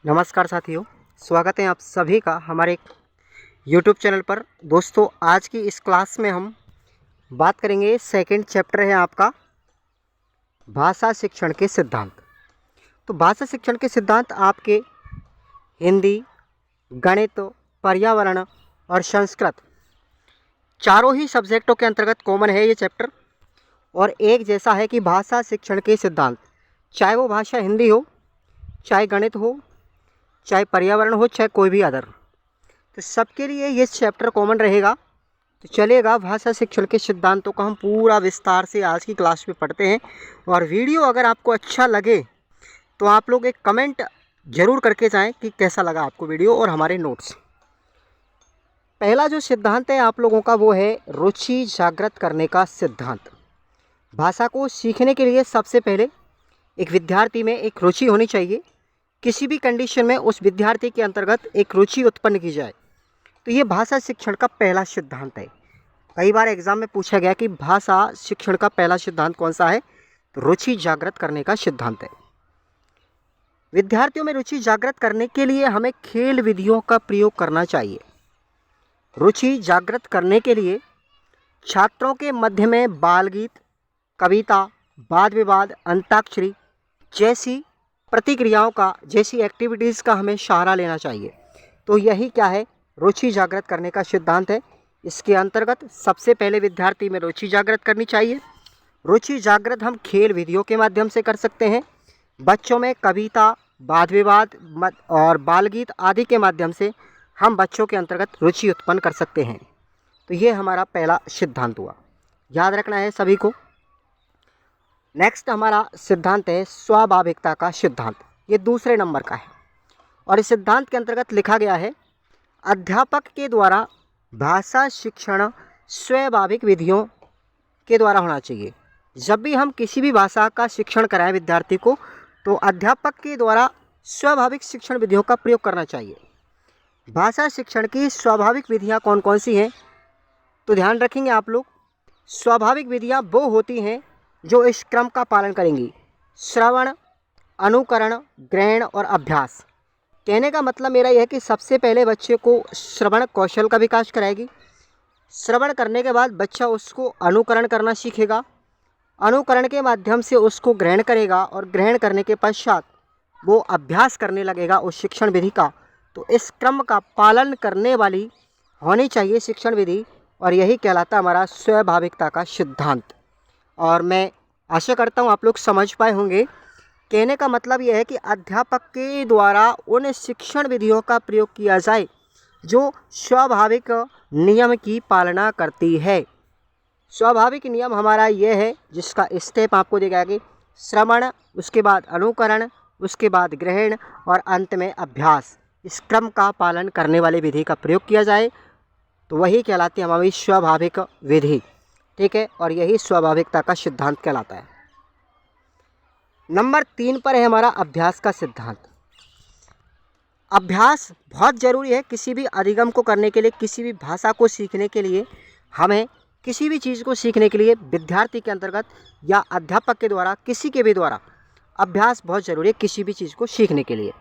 नमस्कार साथियों, स्वागत है आप सभी का हमारे YouTube चैनल पर। दोस्तों, आज की इस क्लास में हम बात करेंगे। सेकंड चैप्टर है आपका भाषा शिक्षण के सिद्धांत। तो भाषा शिक्षण के सिद्धांत आपके हिंदी, गणित, पर्यावरण और संस्कृत चारों ही सब्जेक्टों के अंतर्गत कॉमन है ये चैप्टर, और एक जैसा है कि भाषा शिक्षण के सिद्धांत, चाहे वो भाषा हिंदी हो, चाहे गणित हो, चाहे पर्यावरण हो, चाहे कोई भी अदर, तो सबके लिए ये चैप्टर कॉमन रहेगा। तो चलेगा, भाषा शिक्षण के सिद्धांतों का हम पूरा विस्तार से आज की क्लास में पढ़ते हैं। और वीडियो अगर आपको अच्छा लगे तो आप लोग एक कमेंट जरूर करके जाएं कि कैसा लगा आपको वीडियो और हमारे नोट्स। पहला जो सिद्धांत है आप लोगों का वो है रुचि जागृत करने का सिद्धांत। भाषा को सीखने के लिए सबसे पहले एक विद्यार्थी में एक रुचि होनी चाहिए। किसी भी कंडीशन में उस विद्यार्थी के अंतर्गत एक रुचि उत्पन्न की जाए, तो ये भाषा शिक्षण का पहला सिद्धांत है। कई बार एग्जाम में पूछा गया कि भाषा शिक्षण का पहला सिद्धांत कौन सा है, तो रुचि जागृत करने का सिद्धांत है। विद्यार्थियों में रुचि जागृत करने के लिए हमें खेल विधियों का प्रयोग करना चाहिए। रुचि जागृत करने के लिए छात्रों के मध्य में बाल गीत, कविता, वाद विवाद, अंताक्षरी जैसी प्रतिक्रियाओं का, जैसी एक्टिविटीज़ का हमें सहारा लेना चाहिए। तो यही क्या है, रुचि जागृत करने का सिद्धांत है। इसके अंतर्गत सबसे पहले विद्यार्थी में रुचि जागृत करनी चाहिए। रुचि जागृत हम खेल विधियों के माध्यम से कर सकते हैं। बच्चों में कविता, वाद विवाद और बाल गीत आदि के माध्यम से हम बच्चों के अंतर्गत रुचि उत्पन्न कर सकते हैं। तो ये हमारा पहला सिद्धांत हुआ, याद रखना है सभी को। नेक्स्ट हमारा सिद्धांत है स्वाभाविकता का सिद्धांत। ये दूसरे नंबर का है, और इस सिद्धांत के अंतर्गत लिखा गया है अध्यापक के द्वारा भाषा शिक्षण स्वाभाविक विधियों के द्वारा होना चाहिए। जब भी हम किसी भी भाषा का शिक्षण कराएं विद्यार्थी को, तो अध्यापक के द्वारा स्वाभाविक शिक्षण विधियों का प्रयोग करना चाहिए। भाषा शिक्षण की स्वाभाविक विधियाँ कौन कौन सी हैं, तो ध्यान रखेंगे आप लोग। स्वाभाविक विधियाँ वो होती हैं जो इस क्रम का पालन करेंगी: श्रवण, अनुकरण, ग्रहण और अभ्यास। कहने का मतलब मेरा यह है कि सबसे पहले बच्चे को श्रवण कौशल का विकास कराएगी। श्रवण करने के बाद बच्चा उसको अनुकरण करना सीखेगा। अनुकरण के माध्यम से उसको ग्रहण करेगा, और ग्रहण करने के पश्चात वो अभ्यास करने लगेगा उस शिक्षण विधि का। तो इस क्रम का पालन करने वाली होनी चाहिए शिक्षण विधि, और यही कहलाता हमारा स्वाभाविकता का सिद्धांत। और मैं आशा करता हूँ आप लोग समझ पाए होंगे। कहने का मतलब यह है कि अध्यापक के द्वारा उन शिक्षण विधियों का प्रयोग किया जाए जो स्वाभाविक नियम की पालना करती है। स्वाभाविक नियम हमारा यह है, जिसका स्टेप आपको दिया गया कि श्रवण, उसके बाद अनुकरण, उसके बाद ग्रहण और अंत में अभ्यास। इस क्रम का पालन करने वाली विधि का प्रयोग किया जाए, तो वही कहलाती है हमारी स्वाभाविक विधि। ठीक है, और यही स्वाभाविकता का सिद्धांत कहलाता है। नंबर 3 पर है हमारा अभ्यास का सिद्धांत। अभ्यास बहुत ज़रूरी है किसी भी अधिगम को करने के लिए, किसी भी भाषा को सीखने के लिए। हमें किसी भी चीज़ को सीखने के लिए विद्यार्थी के अंतर्गत या अध्यापक के द्वारा, किसी के भी द्वारा अभ्यास बहुत ज़रूरी है किसी भी चीज़ को सीखने के लिए।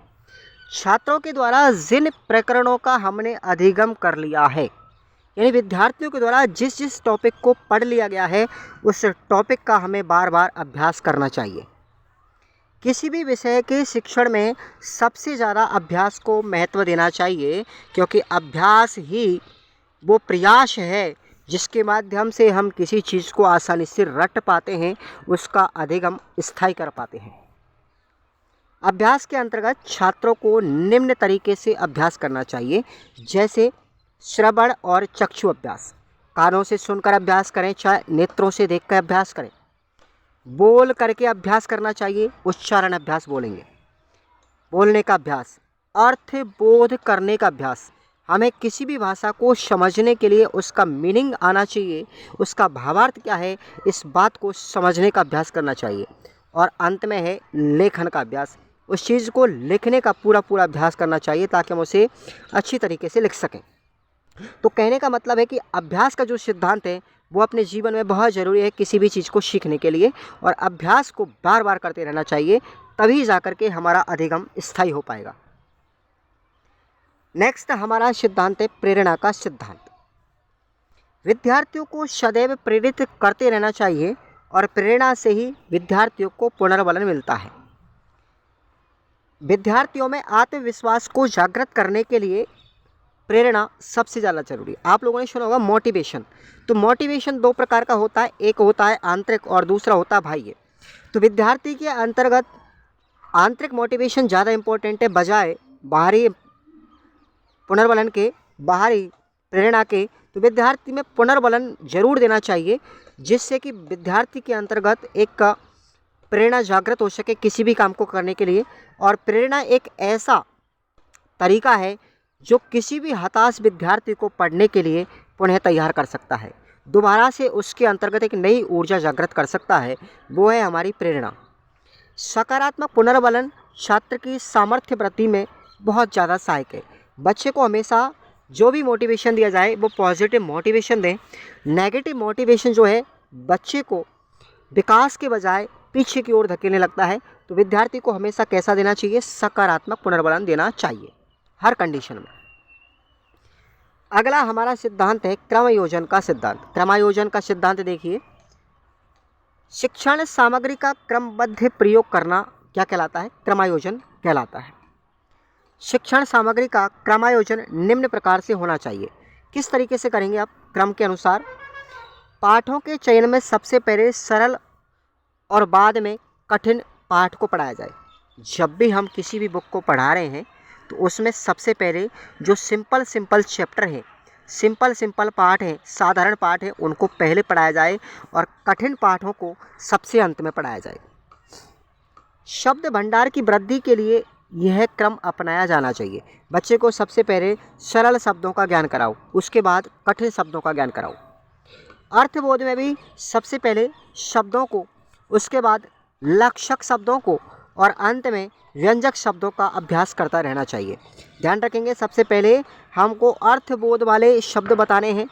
छात्रों के द्वारा जिन प्रकरणों का हमने अधिगम कर लिया है, यानी विद्यार्थियों के द्वारा जिस जिस टॉपिक को पढ़ लिया गया है, उस टॉपिक का हमें बार बार अभ्यास करना चाहिए। किसी भी विषय के शिक्षण में सबसे ज़्यादा अभ्यास को महत्व देना चाहिए, क्योंकि अभ्यास ही वो प्रयास है जिसके माध्यम से हम किसी चीज़ को आसानी से रट पाते हैं, उसका अधिगम स्थायी कर पाते हैं। अभ्यास के अंतर्गत छात्रों को निम्न तरीके से अभ्यास करना चाहिए, जैसे श्रवण और चक्षु अभ्यास। कानों से सुनकर अभ्यास करें, चाहे नेत्रों से देखकर अभ्यास करें। बोल करके अभ्यास करना चाहिए, उच्चारण अभ्यास बोलेंगे। बोलने का अभ्यास, अर्थ बोध करने का अभ्यास। हमें किसी भी भाषा को समझने के लिए उसका मीनिंग आना चाहिए, उसका भावार्थ क्या है, इस बात को समझने का अभ्यास करना चाहिए। और अंत में है लेखन का अभ्यास। उस चीज़ को लिखने का पूरा पूरा अभ्यास करना चाहिए ताकि हम उसे अच्छी तरीके से लिख सकें। तो कहने का मतलब है कि अभ्यास का जो सिद्धांत है वो अपने जीवन में बहुत ज़रूरी है किसी भी चीज़ को सीखने के लिए, और अभ्यास को बार बार करते रहना चाहिए, तभी जा कर के हमारा अधिगम स्थायी हो पाएगा। नेक्स्ट हमारा सिद्धांत है प्रेरणा का सिद्धांत। विद्यार्थियों को सदैव प्रेरित करते रहना चाहिए और प्रेरणा से ही विद्यार्थियों को पुनर्बलन मिलता है। विद्यार्थियों में आत्मविश्वास को जागृत करने के लिए प्रेरणा सबसे ज़्यादा जरूरी है। आप लोगों ने सुना होगा मोटिवेशन। तो मोटिवेशन दो प्रकार का होता है, एक होता है आंतरिक और दूसरा होता है बाह्य। तो विद्यार्थी के अंतर्गत आंतरिक मोटिवेशन ज़्यादा इम्पोर्टेंट है बजाय बाहरी पुनर्बलन के, बाहरी प्रेरणा के। तो विद्यार्थी में पुनर्बलन जरूर देना चाहिए जिससे कि विद्यार्थी के अंतर्गत एक प्रेरणा जागृत हो सके किसी भी काम को करने के लिए। और प्रेरणा एक ऐसा तरीका है जो किसी भी हताश विद्यार्थी को पढ़ने के लिए पुनः तैयार कर सकता है, दोबारा से उसके अंतर्गत एक नई ऊर्जा जागृत कर सकता है। वो है हमारी प्रेरणा। सकारात्मक पुनर्बलन छात्र की सामर्थ्य वृद्धि में बहुत ज़्यादा सहायक है। बच्चे को हमेशा जो भी मोटिवेशन दिया जाए वो पॉजिटिव मोटिवेशन दें। नेगेटिव मोटिवेशन जो है बच्चे को विकास के बजाय पीछे की ओर धकेलने लगता है। तो विद्यार्थी को हमेशा कैसा देना चाहिए, सकारात्मक पुनर्बलन देना चाहिए हर कंडीशन में। अगला हमारा सिद्धांत है क्रमयोजन का सिद्धांत। क्रमयोजन का सिद्धांत देखिए, शिक्षण सामग्री का क्रमबद्ध प्रयोग करना क्या कहलाता है, क्रमायोजन कहलाता है। शिक्षण सामग्री का क्रमायोजन निम्न प्रकार से होना चाहिए। किस तरीके से करेंगे आप, क्रम के अनुसार। पाठों के चयन में सबसे पहले सरल और बाद में कठिन पाठ को पढ़ाया जाए। जब भी हम किसी भी बुक को पढ़ा रहे हैं तो उसमें सबसे पहले जो सिंपल चैप्टर हैं, सिंपल पाठ हैं, साधारण पाठ हैं, उनको पहले पढ़ाया जाए और कठिन पाठों को सबसे अंत में पढ़ाया जाए। शब्द भंडार की वृद्धि के लिए यह क्रम अपनाया जाना चाहिए। बच्चे को सबसे पहले सरल शब्दों का ज्ञान कराओ, उसके बाद कठिन शब्दों का ज्ञान कराओ। अर्थबोध में भी सबसे पहले शब्दों को, उसके बाद लक्षक शब्दों को और अंत में व्यंजक शब्दों का अभ्यास करता रहना चाहिए। ध्यान रखेंगे, सबसे पहले हमको अर्थबोध वाले शब्द बताने हैं,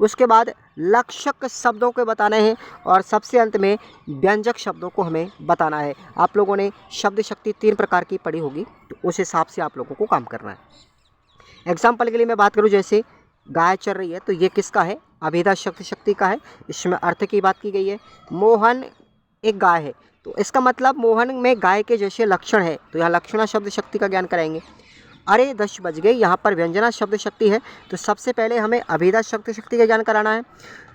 उसके बाद लक्षक शब्दों को बताने हैं और सबसे अंत में व्यंजक शब्दों को हमें बताना है। आप लोगों ने शब्द शक्ति 3 प्रकार की पढ़ी होगी, तो उस हिसाब से आप लोगों को काम करना है। एग्जाम्पल के लिए मैं बात करूँ, जैसे गाय चल रही है तो ये किसका है, अभिधा शब्द शक्ति का है, इसमें अर्थ की बात की गई है। मोहन एक गाय है तो इसका मतलब मोहन में गाय के जैसे लक्षण है, तो यहाँ लक्षणा शब्द शक्ति का ज्ञान कराएंगे। अरे 10 बज गए, यहाँ पर व्यंजना शब्द शक्ति है, तो सबसे पहले हमें अभिधा शब्द शक्ति का ज्ञान कराना है,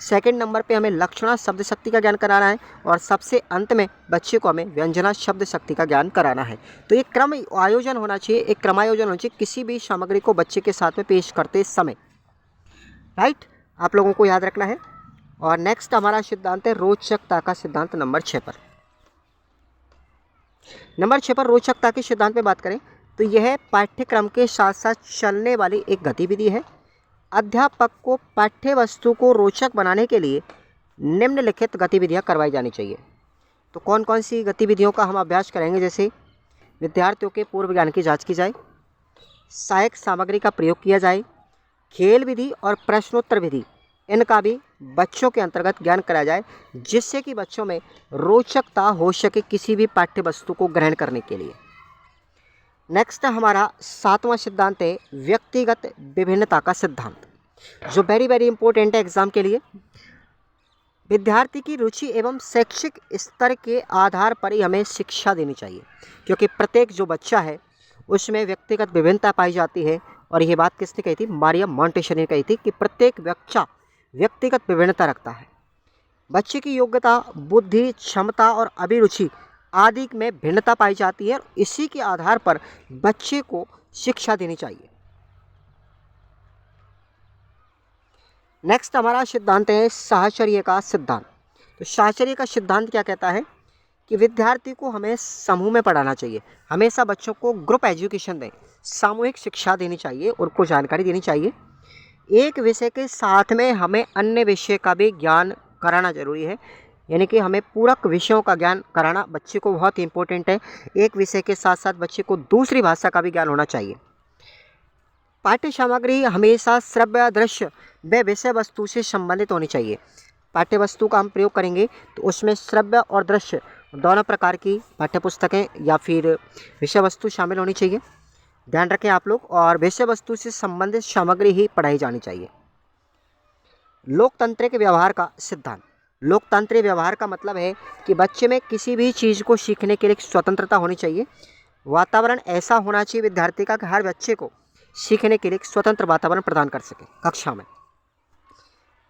सेकंड नंबर पे हमें लक्षणा शब्द शक्ति का ज्ञान कराना है और सबसे अंत में बच्चे को हमें व्यंजना शब्द शक्ति का ज्ञान कराना है। तो एक क्रम आयोजन होना चाहिए, एक क्रमायोजन होना चाहिए किसी भी सामग्री को बच्चे के साथ में पेश करते समय, राइट, आप लोगों को याद रखना है। और नेक्स्ट हमारा सिद्धांत है रोचकता का सिद्धांत नंबर 6 पर। नंबर 6 पर रोचकता के सिद्धांत में बात करें तो यह पाठ्यक्रम के साथ साथ चलने वाली एक गतिविधि है। अध्यापक को पाठ्य वस्तु को रोचक बनाने के लिए निम्नलिखित गतिविधियां करवाई जानी चाहिए। तो कौन कौन सी गतिविधियों का हम अभ्यास करेंगे, जैसे विद्यार्थियों के पूर्व ज्ञान की जांच की जाए, सहायक सामग्री का प्रयोग किया जाए, खेल विधि और प्रश्नोत्तर विधि इनका भी बच्चों के अंतर्गत ज्ञान कराया जाए, जिससे कि बच्चों में रोचकता हो सके किसी भी पाठ्य वस्तु को ग्रहण करने के लिए। नेक्स्ट हमारा 7वां सिद्धांत है व्यक्तिगत विभिन्नता का सिद्धांत, जो वेरी इंपॉर्टेंट है एग्जाम के लिए। विद्यार्थी की रुचि एवं शैक्षिक स्तर के आधार पर ही हमें शिक्षा देनी चाहिए, क्योंकि प्रत्येक जो बच्चा है उसमें व्यक्तिगत विभिन्नता पाई जाती है। और ये बात किसने कही थी, मारिया मॉन्टेसरी ने कही थी कि प्रत्येक बच्चा व्यक्तिगत विभिन्नता रखता है। बच्चे की योग्यता, बुद्धि, क्षमता और अभिरुचि आदि में भिन्नता पाई जाती है और इसी के आधार पर बच्चे को शिक्षा देनी चाहिए। नेक्स्ट हमारा सिद्धांत है साहचर्य का सिद्धांत। तो साहचर्य का सिद्धांत क्या कहता है कि विद्यार्थी को हमें समूह में पढ़ाना चाहिए, हमेशा बच्चों को ग्रुप एजुकेशन दें, सामूहिक शिक्षा देनी चाहिए, उनको जानकारी देनी चाहिए। एक विषय के साथ में हमें अन्य विषय का भी ज्ञान कराना जरूरी है, यानी कि हमें पूरक विषयों का ज्ञान कराना बच्चे को बहुत इंपॉर्टेंट है। एक विषय के साथ साथ बच्चे को दूसरी भाषा का भी ज्ञान होना चाहिए। पाठ्य सामग्री हमेशा श्रव्य, दृश्य व विषय वस्तु से संबंधित होनी चाहिए। पाठ्य वस्तु का हम प्रयोग करेंगे तो उसमें श्रव्य और दृश्य दोनों प्रकार की पाठ्य पुस्तकें या फिर विषय वस्तु शामिल होनी चाहिए। ध्यान रखें आप लोग। और विषय वस्तु से संबंधित सामग्री ही पढ़ाई जानी चाहिए। लोकतांत्रिक व्यवहार का सिद्धांत। लोकतांत्रिक व्यवहार का मतलब है कि बच्चे में किसी भी चीज़ को सीखने के लिए स्वतंत्रता होनी चाहिए। वातावरण ऐसा होना चाहिए विद्यार्थी का कि हर बच्चे को सीखने के लिए एक स्वतंत्र वातावरण प्रदान कर सके। कक्षा में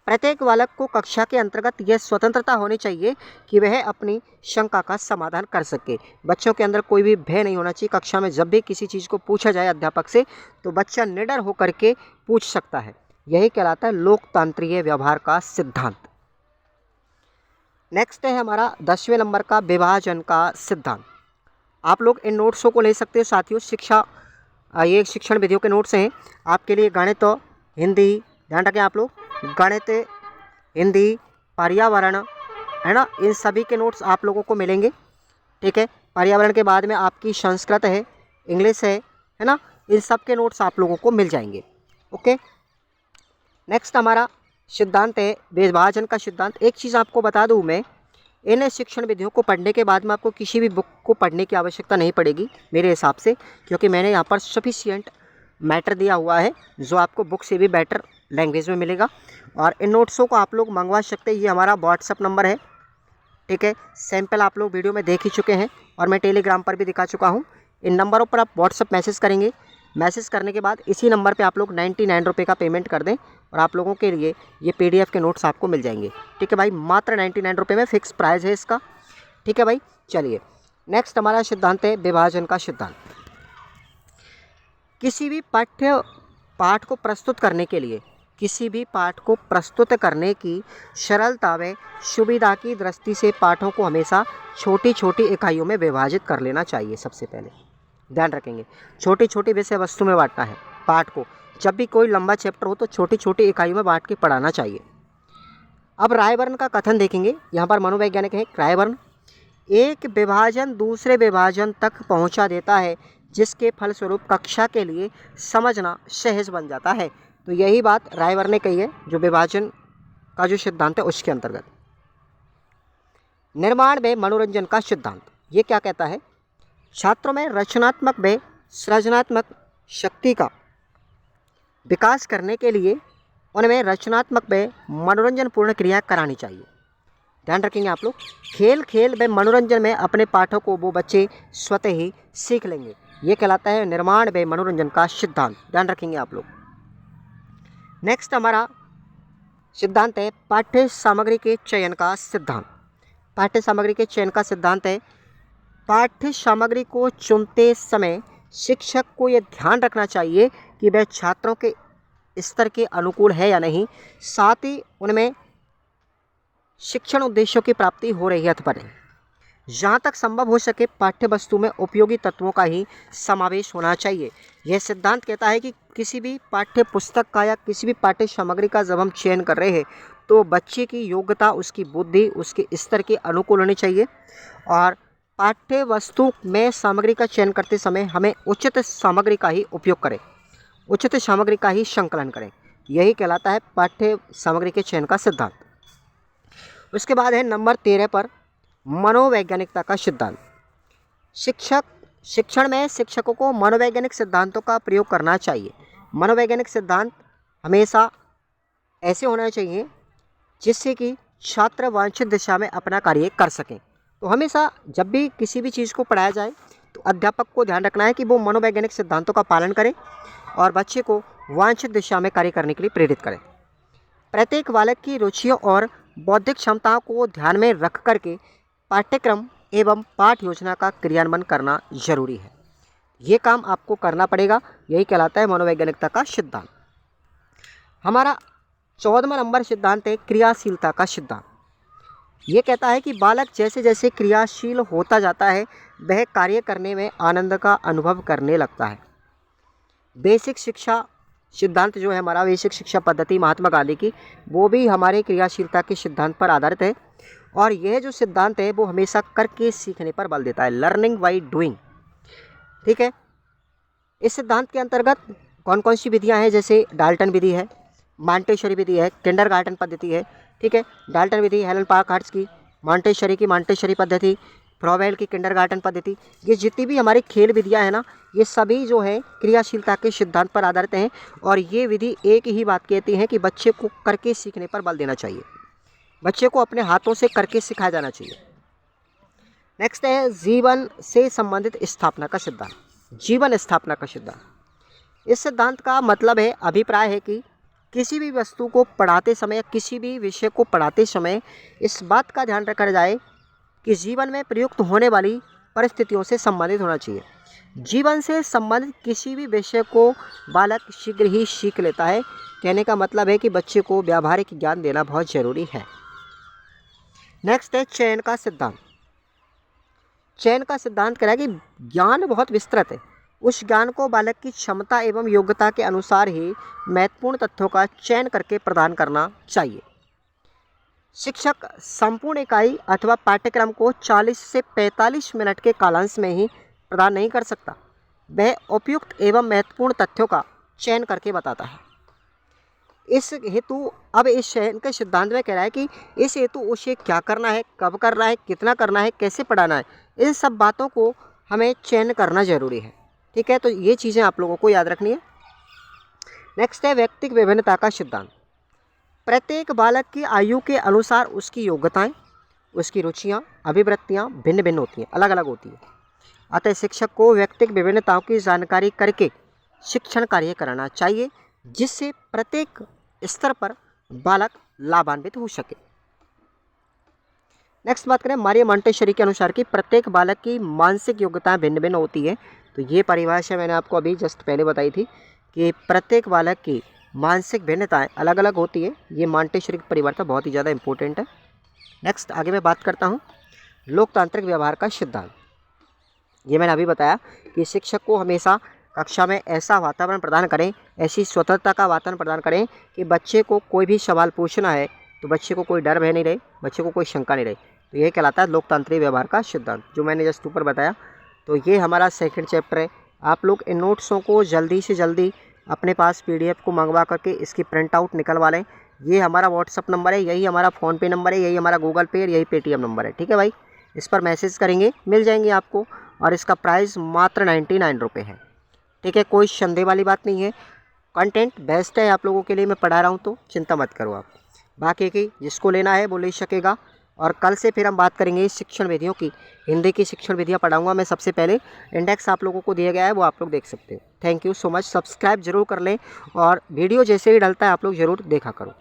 प्रत्येक बालक को कक्षा के अंतर्गत यह स्वतंत्रता होनी चाहिए कि वह अपनी शंका का समाधान कर सके। बच्चों के अंदर कोई भी भय नहीं होना चाहिए। कक्षा में जब भी किसी चीज़ को पूछा जाए अध्यापक से तो बच्चा निडर होकर के पूछ सकता है। यही कहलाता है लोकतांत्रिक व्यवहार का सिद्धांत। नेक्स्ट है हमारा 10वें नंबर का विभाजन का सिद्धांत। आप लोग इन नोट्सों को ले सकते हो साथियों। ये शिक्षण विधियों के नोट्स हैं आपके लिए। गणित, हिंदी, ध्यान रखें आप लोग, गणित, हिंदी, पर्यावरण, है ना, इन सभी के नोट्स आप लोगों को मिलेंगे। ठीक है, पर्यावरण के बाद में आपकी संस्कृत है, इंग्लिश है ना, इन सब के नोट्स आप लोगों को मिल जाएंगे। ओके, नेक्स्ट हमारा सिद्धांत है विभाजन का सिद्धांत। एक चीज़ आपको बता दूं मैं, इन शिक्षण विधियों को पढ़ने के बाद में आपको किसी भी बुक को पढ़ने की आवश्यकता नहीं पड़ेगी मेरे हिसाब से, क्योंकि मैंने यहाँ पर सफिशिएंट मैटर दिया हुआ है जो आपको बुक से भी बेटर लैंग्वेज में मिलेगा। और इन नोट्सों को आप लोग मंगवा सकते हैं। ये हमारा व्हाट्सअप नंबर है। ठीक है, सैंपल आप लोग वीडियो में देख ही चुके हैं और मैं टेलीग्राम पर भी दिखा चुका हूँ। इन नंबरों पर आप व्हाट्सअप मैसेज करेंगे। मैसेज करने के बाद इसी नंबर पे आप लोग 99 रुपये का पेमेंट कर दें और आप लोगों के लिए ये PDF के नोट्स आपको मिल जाएंगे। ठीक है भाई, मात्र 99 रुपये में फिक्स प्राइस है इसका। ठीक है भाई, चलिए नेक्स्ट हमारा सिद्धांत है विभाजन का सिद्धांत। किसी भी पाठ को प्रस्तुत करने के लिए, किसी भी पाठ को प्रस्तुत करने की सरलता व सुविधा की दृष्टि से पाठों को हमेशा छोटी छोटी इकाइयों में विभाजित कर लेना चाहिए। सबसे पहले ध्यान रखेंगे, छोटी छोटी विषय वस्तु में बांटना है पाठ को। जब भी कोई लंबा चैप्टर हो तो छोटी छोटी इकाइयों में बांट के पढ़ाना चाहिए। अब रायबर्न का कथन देखेंगे। यहाँ पर मनोवैज्ञानिक है रायबर्न, एक विभाजन दूसरे विभाजन तक पहुँचा देता है जिसके फलस्वरूप कक्षा के लिए समझना सहज बन जाता है। तो यही बात रायबर्न ने कही है, जो विभाजन का जो सिद्धांत है उसके अंतर्गत। निर्माण में मनोरंजन का सिद्धांत, ये क्या कहता है, छात्रों में रचनात्मक व सृजनात्मक शक्ति का विकास करने के लिए उनमें रचनात्मक व मनोरंजनपूर्ण क्रिया करानी चाहिए। ध्यान रखेंगे आप लोग, खेल खेल व मनोरंजन में अपने पाठों को वो बच्चे स्वतः ही सीख लेंगे। ये कहलाता है निर्माण व मनोरंजन का सिद्धांत। ध्यान रखेंगे आप लोग। नेक्स्ट हमारा सिद्धांत है पाठ्य सामग्री के चयन का सिद्धांत। पाठ्य सामग्री के चयन का सिद्धांत है, पाठ्य सामग्री को चुनते समय शिक्षक को यह ध्यान रखना चाहिए कि वह छात्रों के स्तर के अनुकूल है या नहीं, साथ ही उनमें शिक्षण उद्देश्यों की प्राप्ति हो रही है अथवा नहीं। जहाँ तक संभव हो सके पाठ्य वस्तु में उपयोगी तत्वों का ही समावेश होना चाहिए। यह सिद्धांत कहता है कि किसी भी पाठ्य पुस्तक का या किसी भी पाठ्य सामग्री का जब हम चयन कर रहे हैं तो बच्चे की योग्यता, उसकी बुद्धि, उसके स्तर के अनुकूल होनी चाहिए। और पाठ्य वस्तु में सामग्री का चयन करते समय हमें उचित सामग्री का ही उपयोग करें, उचित सामग्री का ही संकलन करें। यही कहलाता है पाठ्य सामग्री के चयन का सिद्धांत। उसके बाद है नंबर 13 पर मनोवैज्ञानिकता का सिद्धांत। शिक्षण में शिक्षकों को मनोवैज्ञानिक सिद्धांतों का प्रयोग करना चाहिए। मनोवैज्ञानिक सिद्धांत हमेशा ऐसे होना चाहिए जिससे कि छात्र वांछित दिशा में अपना कार्य कर सकें। तो हमेशा जब भी किसी भी चीज़ को पढ़ाया जाए तो अध्यापक को ध्यान रखना है कि वो मनोवैज्ञानिक सिद्धांतों का पालन करें और बच्चे को वांछित दिशा में कार्य करने के लिए प्रेरित करें। प्रत्येक बालक की रुचियों और बौद्धिक क्षमताओं को ध्यान में रख करके पाठ्यक्रम एवं पाठ योजना का क्रियान्वयन करना जरूरी है। ये काम आपको करना पड़ेगा। यही कहलाता है मनोवैज्ञानिकता का सिद्धांत। हमारा 14वां नंबर सिद्धांत है क्रियाशीलता का सिद्धांत। ये कहता है कि बालक जैसे जैसे क्रियाशील होता जाता है वह कार्य करने में आनंद का अनुभव करने लगता है। बेसिक शिक्षा सिद्धांत जो है हमारा, बेसिक शिक्षा पद्धति महात्मा गांधी की, वो भी हमारे क्रियाशीलता के सिद्धांत पर आधारित है। और यह जो सिद्धांत है वो हमेशा करके सीखने पर बल देता है, लर्निंग बाय डूइंग। ठीक है, इस सिद्धांत के अंतर्गत कौन कौन सी विधियां हैं, जैसे डाल्टन विधि है, मॉन्टेसरी विधि है, किंडरगार्टन पद्धति है। ठीक है, डाल्टन विधि हेलन पार्कहार्स्ट की, मॉन्टेसरी की मॉन्टेसरी पद्धति, फ्रॉवेल की किंडरगार्टन पद्धति, ये जितनी भी हमारी खेल विधियाँ हैं ना, ये सभी जो है क्रियाशीलता के सिद्धांत पर आधारित हैं। और ये विधि एक ही बात कहती है कि बच्चे को करके सीखने पर बल देना चाहिए, बच्चे को अपने हाथों से करके सिखाया जाना चाहिए। नेक्स्ट है जीवन से संबंधित स्थापना का सिद्धांत, जीवन स्थापना का सिद्धांत। इस सिद्धांत का मतलब है, अभिप्राय है कि किसी भी वस्तु को पढ़ाते समय या किसी भी विषय को पढ़ाते समय इस बात का ध्यान रखा जाए कि जीवन में प्रयुक्त होने वाली परिस्थितियों से संबंधित होना चाहिए। जीवन से संबंधित किसी भी विषय को बालक शीघ्र ही सीख लेता है। कहने का मतलब है कि बच्चे को व्यावहारिक ज्ञान देना बहुत ज़रूरी है। नेक्स्ट है चयन का सिद्धांत। चयन का सिद्धांत कह रहा है कि ज्ञान बहुत विस्तृत है, उस ज्ञान को बालक की क्षमता एवं योग्यता के अनुसार ही महत्वपूर्ण तथ्यों का चयन करके प्रदान करना चाहिए। शिक्षक संपूर्ण इकाई अथवा पाठ्यक्रम को 40 से 45 मिनट के कालांश में ही प्रदान नहीं कर सकता, वह उपयुक्त एवं महत्वपूर्ण तथ्यों का चयन करके बताता है। इस हेतु अब इस चयन के सिद्धांत में कह रहा है कि इस हेतु उसे क्या करना है, कब करना है, कितना करना है, कैसे पढ़ाना है, इन सब बातों को हमें चयन करना ज़रूरी है। ठीक है, तो ये चीज़ें आप लोगों को याद रखनी है। नेक्स्ट है व्यक्तिगत विभिन्नता का सिद्धांत। प्रत्येक बालक की आयु के अनुसार उसकी योग्यताएं, उसकी रुचियां, अभिवृत्तियां भिन्न भिन्न होती हैं, अलग अलग होती हैं। अतः शिक्षक को व्यक्तिगत विभिन्नताओं की जानकारी करके शिक्षण कार्य करना चाहिए, जिससे प्रत्येक स्तर पर बालक लाभान्वित हो सके। नेक्स्ट बात करें मारिया मॉन्टेसरी के अनुसार कि प्रत्येक बालक की मानसिक योग्यताएं भिन्न भिन्न होती है। तो ये परिभाषा मैंने आपको अभी जस्ट पहले बताई थी कि प्रत्येक बालक की मानसिक भिन्नताएं अलग अलग होती है। ये मॉन्टेसरी की परिभाषा बहुत ही ज़्यादा इंपॉर्टेंट है। नेक्स्ट आगे मैं बात करता हूँ लोकतांत्रिक व्यवहार का सिद्धांत। ये मैंने अभी बताया कि शिक्षक को हमेशा कक्षा में ऐसा वातावरण प्रदान करें, ऐसी स्वतंत्रता का वातावरण प्रदान करें कि बच्चे को कोई भी सवाल पूछना है तो बच्चे को कोई डर भय नहीं रहे, बच्चे को कोई शंका नहीं रहे। तो यह कहलाता है लोकतांत्रिक व्यवहार का सिद्धांत, जो मैंने जस्ट ऊपर बताया। तो ये हमारा सेकंड चैप्टर है। आप लोग इन नोट्सों को जल्दी से जल्दी अपने पास PDF को मंगवा करके इसकी प्रिंट आउट निकलवा लें। ये हमारा व्हाट्सअप नंबर है, यही हमारा फ़ोनपे नंबर है, यही हमारा गूगल पे और यही पेटीएम नंबर है। ठीक है भाई, इस पर मैसेज करेंगे, मिल जाएंगे आपको। और इसका प्राइस मात्र 99 रुपये है। ठीक है, कोई संदेह वाली बात नहीं है। कंटेंट बेस्ट है आप लोगों के लिए, मैं पढ़ा रहा हूँ, तो चिंता मत करो आप। बाकी की जिसको लेना है वो ले सकेगा। और कल से फिर हम बात करेंगे शिक्षण विधियों की। हिंदी की शिक्षण विधियाँ पढ़ाऊंगा मैं सबसे पहले। इंडेक्स आप लोगों को दिया गया है, वो आप लोग देख सकते हो। Thank you so much. Subscribe जरूर कर लें और वीडियो जैसे ही डलता है आप लोग ज़रूर देखा करो।